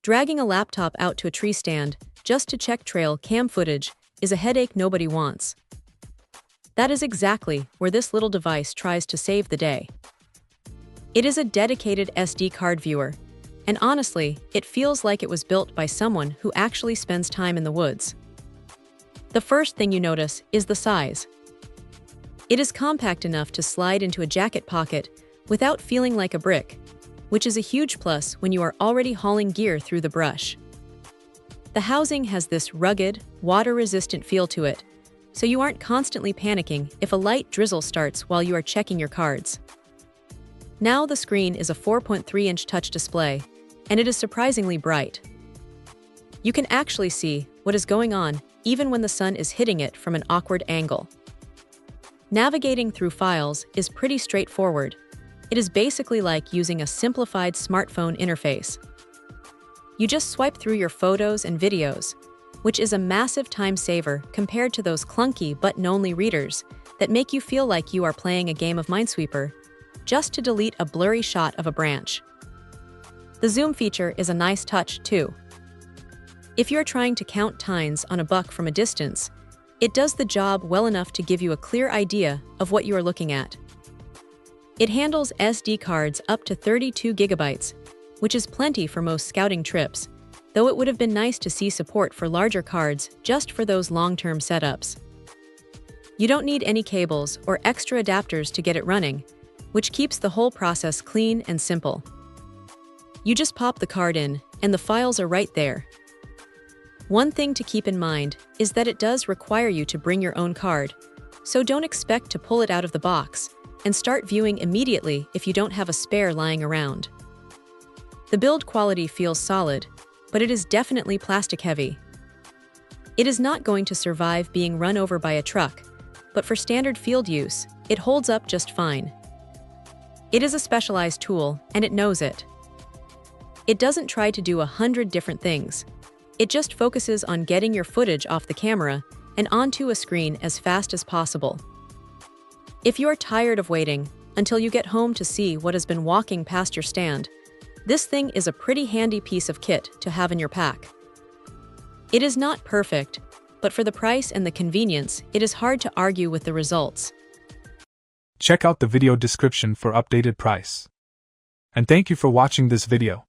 Dragging a laptop out to a tree stand just to check trail cam footage is a headache nobody wants. That is exactly where this little device tries to save the day. It is a dedicated SD card viewer, and honestly, it feels like it was built by someone who actually spends time in the woods. The first thing you notice is the size. It is compact enough to slide into a jacket pocket without feeling like a brick, which is a huge plus when you are already hauling gear through the brush. The housing has this rugged, water-resistant feel to it, so you aren't constantly panicking if a light drizzle starts while you are checking your cards. Now the screen is a 4.3-inch touch display, and it is surprisingly bright. You can actually see what is going on even when the sun is hitting it from an awkward angle. Navigating through files is pretty straightforward. It is basically like using a simplified smartphone interface. You just swipe through your photos and videos, which is a massive time saver compared to those clunky button-only readers that make you feel like you are playing a game of Minesweeper just to delete a blurry shot of a branch. The zoom feature is a nice touch, too. If you're trying to count tines on a buck from a distance, it does the job well enough to give you a clear idea of what you are looking at. It handles SD cards up to 32 gigabytes, which is plenty for most scouting trips, though it would have been nice to see support for larger cards just for those long-term setups. You don't need any cables or extra adapters to get it running, which keeps the whole process clean and simple. You just pop the card in, and the files are right there. One thing to keep in mind is that it does require you to bring your own card, so don't expect to pull it out of the box and start viewing immediately if you don't have a spare lying around. The build quality feels solid, but it is definitely plastic-heavy. It is not going to survive being run over by a truck, but for standard field use, it holds up just fine. It is a specialized tool, and it knows it. It doesn't try to do 100 different things. It just focuses on getting your footage off the camera and onto a screen as fast as possible. If you are tired of waiting until you get home to see what has been walking past your stand, this thing is a pretty handy piece of kit to have in your pack. It is not perfect, but for the price and the convenience, it is hard to argue with the results. Check out the video description for updated price. And thank you for watching this video.